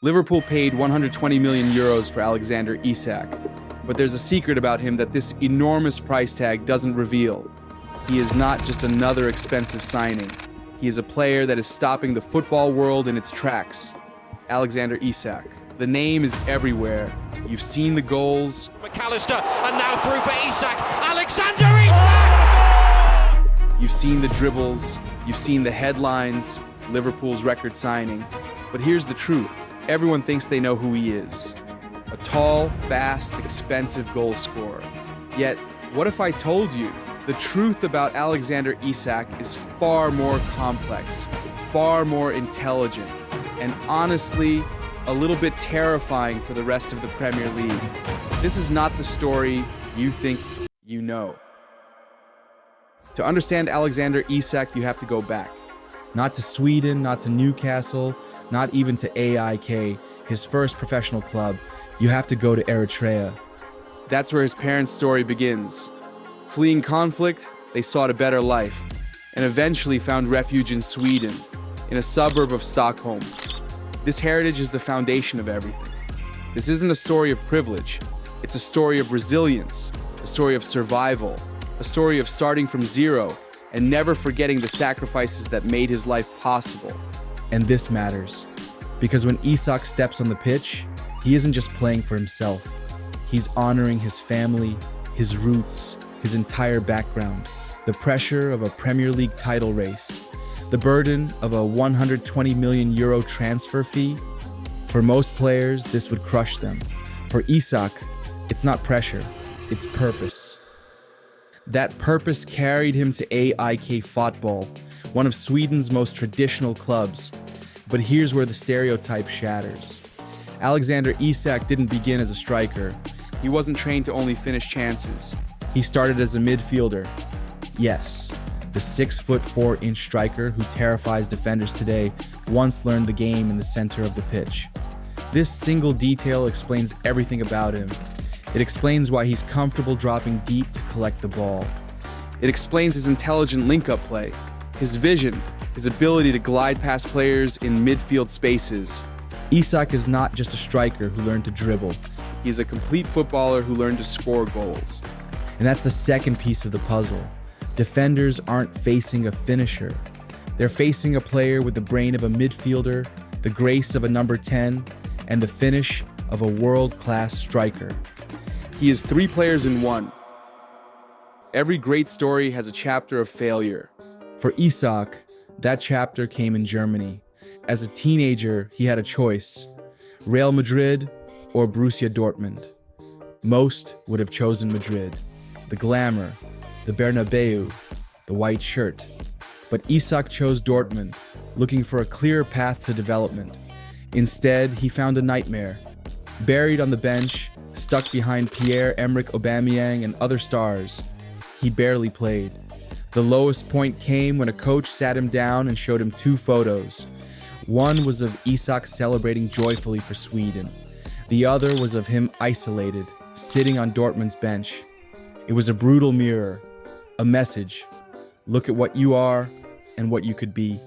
Liverpool paid 120 million euros for Alexander Isak, but there's a secret about him that this enormous price tag doesn't reveal. He is not just another expensive signing. He is a player that is stopping the football world in its tracks. Alexander Isak. The name is everywhere. You've seen the goals. McAllister, and now through for Isak. Alexander Isak! You've seen the dribbles. You've seen the headlines. Liverpool's record signing. But here's the truth. Everyone thinks they know who he is. A tall, fast, expensive goal scorer. Yet, what if I told you the truth about Alexander Isak is far more complex, far more intelligent, and honestly, a little bit terrifying for the rest of the Premier League. This is not the story you think you know. To understand Alexander Isak, you have to go back. Not to Sweden, not to Newcastle, not even to AIK, his first professional club. You have to go to Eritrea. That's where his parents' story begins. Fleeing conflict, they sought a better life, and eventually found refuge in Sweden, in a suburb of Stockholm. This heritage is the foundation of everything. This isn't a story of privilege. It's a story of resilience, a story of survival, a story of starting from zero and never forgetting the sacrifices that made his life possible. And this matters, because when Isak steps on the pitch, he isn't just playing for himself. He's honoring his family, his roots, his entire background, the pressure of a Premier League title race, the burden of a 120 million euro transfer fee. For most players, this would crush them. For Isak, it's not pressure, it's purpose. That purpose carried him to AIK Fotboll, one of Sweden's most traditional clubs. But here's where the stereotype shatters. Alexander Isak didn't begin as a striker. He wasn't trained to only finish chances. He started as a midfielder. Yes, the 6'4" striker who terrifies defenders today once learned the game in the center of the pitch. This single detail explains everything about him. It explains why he's comfortable dropping deep to collect the ball. It explains his intelligent link-up play, his vision, his ability to glide past players in midfield spaces. Isak is not just a striker who learned to dribble. He's a complete footballer who learned to score goals. And that's the second piece of the puzzle. Defenders aren't facing a finisher. They're facing a player with the brain of a midfielder, the grace of a number 10, and the finish of a world-class striker. He is three players in one. Every great story has a chapter of failure. For Isak, that chapter came in Germany. As a teenager, he had a choice: Real Madrid or Borussia Dortmund. Most would have chosen Madrid. The glamour, the Bernabeu, the white shirt. But Isak chose Dortmund, looking for a clearer path to development. Instead, he found a nightmare. Buried on the bench, stuck behind Pierre-Emerick Aubameyang and other stars, he barely played. The lowest point came when a coach sat him down and showed him two photos. One was of Isak celebrating joyfully for Sweden. The other was of him isolated, sitting on Dortmund's bench. It was a brutal mirror, a message. Look at what you are and what you could be.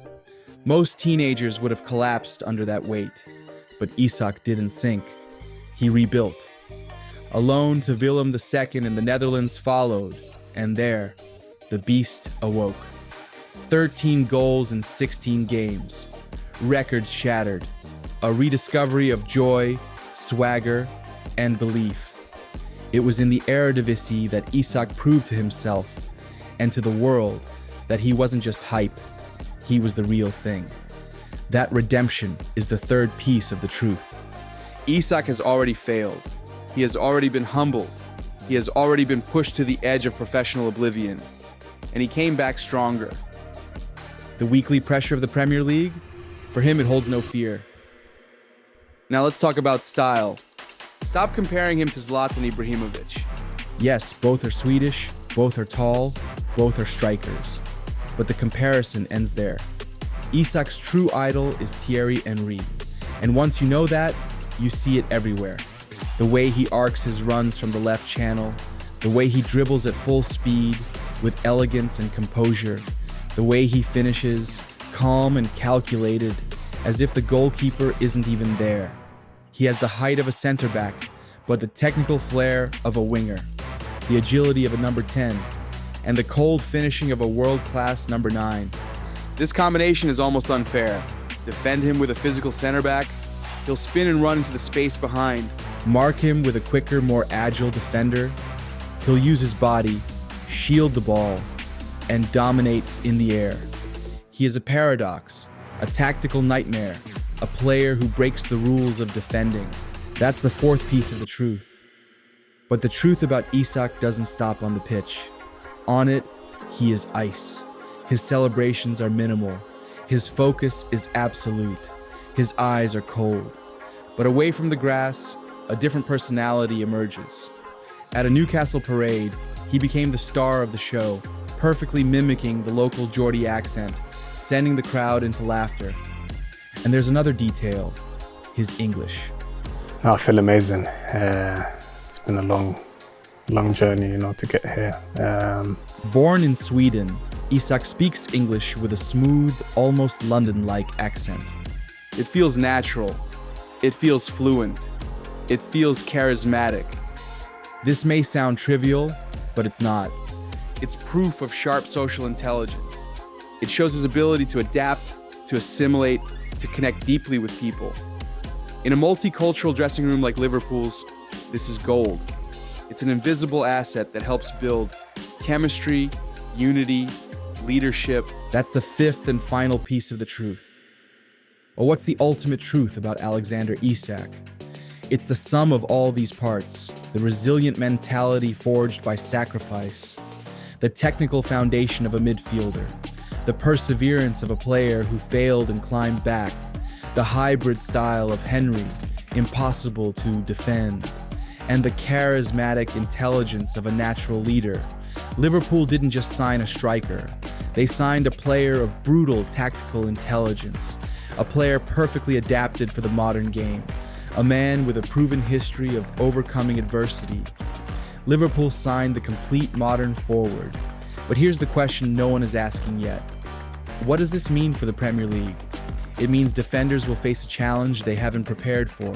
Most teenagers would have collapsed under that weight, but Isak didn't sink. He rebuilt. A loan to Willem II in the Netherlands followed, and there, the beast awoke. 13 goals in 16 games. Records shattered. A rediscovery of joy, swagger, and belief. It was in the Eredivisie that Isak proved to himself and to the world that he wasn't just hype, he was the real thing. That redemption is the third piece of the truth. Isak has already failed. He has already been humbled. He has already been pushed to the edge of professional oblivion. And he came back stronger. The weekly pressure of the Premier League? For him, it holds no fear. Now let's talk about style. Stop comparing him to Zlatan Ibrahimovic. Yes, both are Swedish, both are tall, both are strikers. But the comparison ends there. Isak's true idol is Thierry Henry. And once you know that, you see it everywhere. The way he arcs his runs from the left channel, the way he dribbles at full speed with elegance and composure, the way he finishes, calm and calculated, as if the goalkeeper isn't even there. He has the height of a center back, but the technical flair of a winger, the agility of a number 10, and the cold finishing of a world-class number 9. This combination is almost unfair. Defend him with a physical center back, he'll spin and run into the space behind. Mark him with a quicker, more agile defender, he'll use his body, shield the ball, and dominate in the air. He is a paradox, a tactical nightmare, a player who breaks the rules of defending. That's the fourth piece of the truth. But the truth about Isak doesn't stop on the pitch. On it, he is ice. His celebrations are minimal. His focus is absolute. His eyes are cold. But away from the grass, a different personality emerges. At a Newcastle parade, he became the star of the show, perfectly mimicking the local Geordie accent, sending the crowd into laughter. And there's another detail, his English. I feel amazing. It's been a long journey, to get here. Born in Sweden, Isak speaks English with a smooth, almost London-like accent. It feels natural. It feels fluent. It feels charismatic. This may sound trivial, but it's not. It's proof of sharp social intelligence. It shows his ability to adapt, to assimilate, to connect deeply with people. In a multicultural dressing room like Liverpool's, this is gold. It's an invisible asset that helps build chemistry, unity, leadership. That's the fifth and final piece of the truth. Well, what's the ultimate truth about Alexander Isak? It's the sum of all these parts, the resilient mentality forged by sacrifice, the technical foundation of a midfielder, the perseverance of a player who failed and climbed back, the hybrid style of Henry, impossible to defend, and the charismatic intelligence of a natural leader. Liverpool didn't just sign a striker. They signed a player of brutal tactical intelligence, a player perfectly adapted for the modern game, a man with a proven history of overcoming adversity. Liverpool signed the complete modern forward. But here's the question no one is asking yet. What does this mean for the Premier League? It means defenders will face a challenge they haven't prepared for.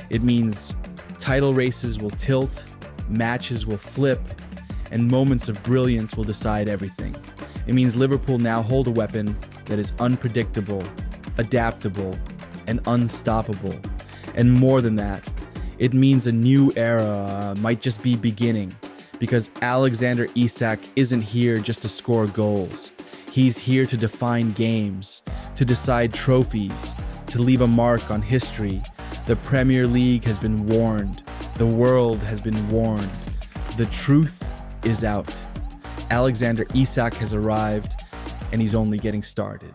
It means title races will tilt, matches will flip, and moments of brilliance will decide everything. It means Liverpool now hold a weapon that is unpredictable, adaptable, and unstoppable. And more than that, it means a new era might just be beginning, because Alexander Isak isn't here just to score goals. He's here to define games, to decide trophies, to leave a mark on history. The Premier League has been warned. The world has been warned. The truth is out. Alexander Isak has arrived, and he's only getting started.